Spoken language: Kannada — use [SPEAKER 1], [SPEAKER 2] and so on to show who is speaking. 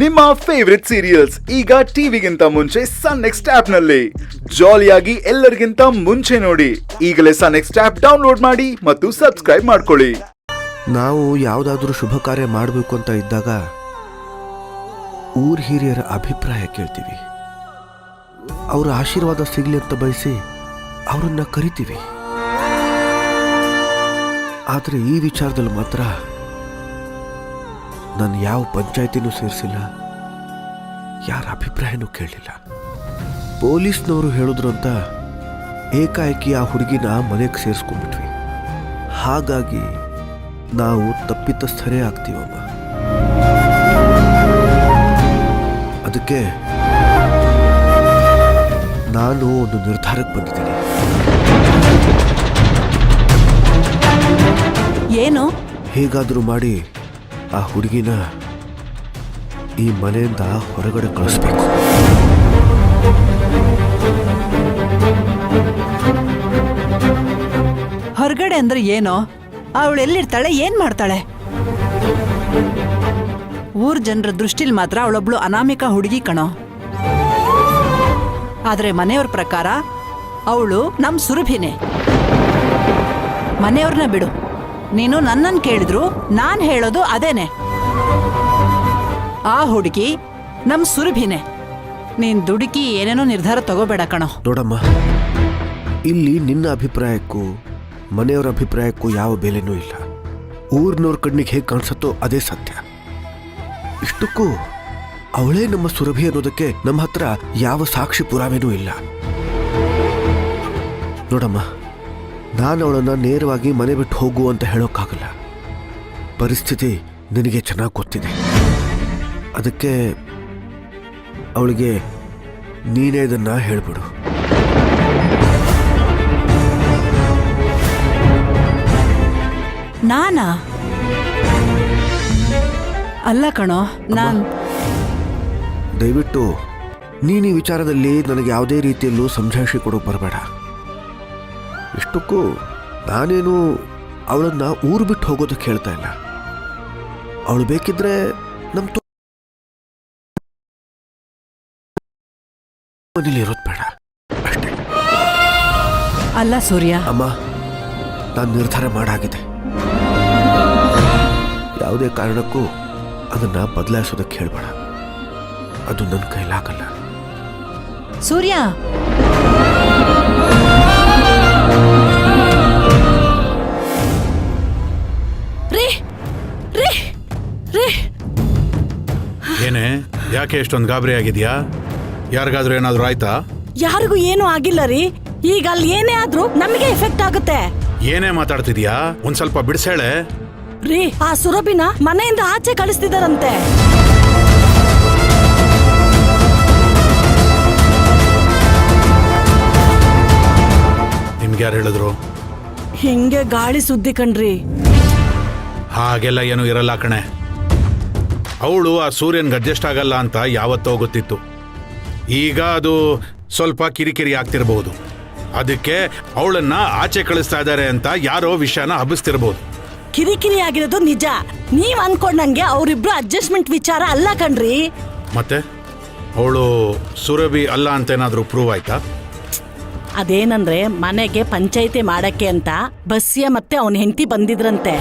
[SPEAKER 1] ನಿಮ್ಮ ಫೇವರಿಟ್ ಸೀರಿಯಲ್ಸ್ ಈಗ ಟಿವಿಗಿಂತ ಮುಂಚೆ ಸನ್ ನೆಕ್ಸ್ಟ್ ಆಪ್ ನಲ್ಲಿ ಜಾಲಿಯಾಗಿ ಎಲ್ಲರಿಗಿಂತ ಮುಂಚೆ ನೋಡಿ. ಈಗಲೇ ಸನ್ ನೆಕ್ಸ್ಟ್ ಆಪ್ ಡೌನ್ಲೋಡ್ ಮಾಡಿ ಮತ್ತು ಸಬ್ಸ್ಕ್ರೈಬ್ ಮಾಡ್ಕೊಳ್ಳಿ.
[SPEAKER 2] ನಾವು ಯಾವುದಾದ್ರೂ ಶುಭ ಕಾರ್ಯ ಮಾಡಬೇಕು ಅಂತ ಇದ್ದಾಗ ಊರ್ ಹಿರಿಯರ ಅಭಿಪ್ರಾಯ ಕೇಳ್ತೀವಿ. ಅವರ ಆಶೀರ್ವಾದ ಸಿಗ್ಲಿ ಅಂತ ಬಯಸಿ ಅವರನ್ನ ಕರಿತೀವಿ. ಆದರೆ ಈ ವಿಚಾರದಲ್ಲಿ ಮಾತ್ರ ನಾನು ಯಾವ ಪಂಚಾಯತಿನೂ ಸೇರಿಸಿಲ್ಲ, ಯಾರ ಅಭಿಪ್ರಾಯನೂ ಕೇಳಲಿಲ್ಲ. ಪೊಲೀಸ್ನವರು ಹೇಳಿದ್ರು ಅಂತ ಏಕಾಏಕಿ ಆ ಹುಡುಗಿನ ಮನೆಗೆ ಸೇರಿಸ್ಕೊಂಡ್ಬಿಟ್ವಿ. ಹಾಗಾಗಿ ನಾವು ತಪ್ಪಿತಸ್ಥರೇ ಆಗ್ತೀವಮ್ಮ. ಅದಕ್ಕೆ ನಾನು ಒಂದು ನಿರ್ಧಾರಕ್ಕೆ ಬಂದಿದ್ದೀನಿ.
[SPEAKER 3] ಏನು?
[SPEAKER 2] ಹೇಗಾದರೂ ಮಾಡಿ ಆ ಹುಡುಗಿನ ಈ ಮನೆಯಿಂದ ಹೊರಗಡೆ ಕಳಿಸ್ಬೇಕು.
[SPEAKER 3] ಹೊರಗಡೆ ಅಂದ್ರೆ ಏನೋ? ಅವಳು ಎಲ್ಲಿರ್ತಾಳೆ, ಏನ್ ಮಾಡ್ತಾಳೆ? ಊರ್ ಜನರ ದೃಷ್ಟಿಲ್ ಮಾತ್ರ ಅವಳೊಬ್ಳು ಅನಾಮಿಕ ಹುಡುಗಿ ಕಣೋ. ಆದ್ರೆ ಮನೆಯವ್ರ ಪ್ರಕಾರ ಅವಳು ನಮ್ ಸುರಭಿನೇ. ಮನೆಯವ್ರನ್ನ ಬಿಡು, ನೀನು ನನ್ನನ್ನು ಕೇಳಿದ್ರು ನಾನ್ ಹೇಳೋದು ಅದೇನೆ. ಆ ಹುಡುಗಿ ನಮ್ ಸುರಭಿನೇ. ನೀನ್ ದುಡುಕಿ ಏನೇನೋ ನಿರ್ಧಾರ ತಗೋಬೇಡ ಕಣೋ.
[SPEAKER 2] ನೋಡಮ್ಮ, ಇಲ್ಲಿ ನಿನ್ನ ಅಭಿಪ್ರಾಯಕ್ಕೂ ಮನೆಯವರ ಅಭಿಪ್ರಾಯಕ್ಕೂ ಯಾವ ಬೆಲೆನೂ ಇಲ್ಲ. ಊರಿನವ್ರ ಕಣ್ಣಿಗೆ ಹೇಗೆ ಕಾಣಿಸುತ್ತೋ ಅದೇ ಸತ್ಯ. ಇಷ್ಟಕ್ಕೂ ಅವಳೇ ನಮ್ಮ ಸುರಭಿ ಅನ್ನೋದಕ್ಕೆ ನಮ್ಮ ಹತ್ರ ಯಾವ ಸಾಕ್ಷಿ ಪುರಾವೆನೂ ಇಲ್ಲ. ನೋಡಮ್ಮ, ನಾನು ಅವಳನ್ನು ನೇರವಾಗಿ ಮನೆ ಬಿಟ್ಟು ಹೋಗು ಅಂತ ಹೇಳೋಕ್ಕಾಗಲ್ಲ. ಪರಿಸ್ಥಿತಿ ನಿನಗೆ ಚೆನ್ನಾಗಿ ಗೊತ್ತಿದೆ. ಅದಕ್ಕೆ ಅವಳಿಗೆ ನೀನೇ ಇದನ್ನ ಹೇಳ್ಬಿಡು.
[SPEAKER 3] ನಾನಾ? ಅಲ್ಲ ಕಣೋ,
[SPEAKER 2] ದಯವಿಟ್ಟು ನೀನು ಈ ವಿಚಾರದಲ್ಲಿ ನನಗೆ ಯಾವುದೇ ರೀತಿಯಲ್ಲೂ ಸಮಜಾಯಿಷಿ ಕೊಡೋಕೆ ಬರಬೇಡ. ಇಷ್ಟಕ್ಕೂ ನಾನೇನು ಅವಳನ್ನ ಊರು ಬಿಟ್ಟು ಹೋಗೋದಕ್ಕೆ ಹೇಳ್ತಾ ಇಲ್ಲ. ಅವಳು ಬೇಕಿದ್ರೆ ನಮ್ಮ ಮನೇಲಿ ಇರೋದು ಬೇಡ ಅಷ್ಟೇ.
[SPEAKER 3] ಅಲ್ಲ ಸೂರ್ಯ.
[SPEAKER 2] ಅಮ್ಮ, ನಾನು ನಿರ್ಧಾರ ಮಾಡಾಗಿದೆ. ಯಾವುದೇ ಕಾರಣಕ್ಕೂ ಅದನ್ನ ಬದಲಾಯಿಸೋದಕ್ಕೆ ಹೇಳ್ಬೇಡ. ಅದು ನನ್ನ ಕೈಲಾಗಲ್ಲ.
[SPEAKER 3] ಸೂರ್ಯ,
[SPEAKER 4] ಏನೇ, ಯಾಕೆ ಎಷ್ಟೊಂದು ಗಾಬರಿ ಆಗಿದ್ಯಾ? ಯಾರಿಗಾದ್ರೂ ಏನಾದ್ರೂ ಆಯ್ತಾ?
[SPEAKER 5] ಯಾರಿಗೂ ಏನೂ ಆಗಿಲ್ಲ ರೀ. ಈಗ ಅಲ್ಲಿ ಏನೇ ಆದ್ರೂ ನಮಗೆ ಎಫೆಕ್ಟ್ ಆಗುತ್ತೆ.
[SPEAKER 4] ಏನೇ ಮಾತಾಡ್ತಿದ್ಯಾ? ಒಂದ್ ಸ್ವಲ್ಪ ಬಿಡಿಸೇಳೆ.
[SPEAKER 5] ರೀ, ಆ ಸುರಭಿನ ಮನೆಯಿಂದ ಆಚೆ ಕಳಿಸ್ತಿದಾರಂತೆ.
[SPEAKER 4] ನಿಮ್ಗೆ ಯಾರು ಹೇಳಿದ್ರು?
[SPEAKER 5] ಹಿಂಗೆ ಗಾಳಿ ಸುದ್ದಿ ಕಣ್ರಿ.
[SPEAKER 4] ಹಾಗೆಲ್ಲ ಏನು ಇರಲ್ಲ ಕಣೆ. ಅವಳು ಆ ಸೂರ್ಯನ್ಗೆ ಅಡ್ಜಸ್ಟ್ ಆಗಲ್ಲ ಅಂತ ಯಾವತ್ತೋ ಗೊತ್ತಿತ್ತು. ಈಗ ಅದು ಸ್ವಲ್ಪ ಕಿರಿಕಿರಿ ಆಗ್ತಿರಬಹುದು. ಅದಕ್ಕೆ ಅವಳನ್ನ ಆಚೆ ಕಳಿಸ್ತಾ ಇದ್ದಾರೆ ಅಂತ ಯಾರೋ ವಿಷಯನ ಹಬ್ಬಿಸ್ತಿರ್ಬೋದು.
[SPEAKER 5] ಕಿರಿಕಿರಿ ಆಗಿರೋದು ನಿಜ. ನೀವ್ ಅನ್ಕೊಂಡಂಗೆ ಅವರಿಬ್ರು ಅಡ್ಜಸ್ಟ್ಮೆಂಟ್ ವಿಚಾರ ಅಲ್ಲ ಕಣ್ರಿ.
[SPEAKER 4] ಮತ್ತೆ ಅವಳು ಸುರಭಿ ಅಲ್ಲ ಅಂತ ಏನಾದ್ರೂ ಪ್ರೂವ್ ಆಯ್ತಾ?
[SPEAKER 5] ಅದೇನಂದ್ರೆ, ಮನೆಗೆ ಪಂಚಾಯಿತಿ ಮಾಡಕ್ಕೆ ಅಂತ ಬಸ್ಯ ಮತ್ತೆ ಅವನ ಹೆಂಡತಿ ಬಂದಿದ್ರಂತೆ.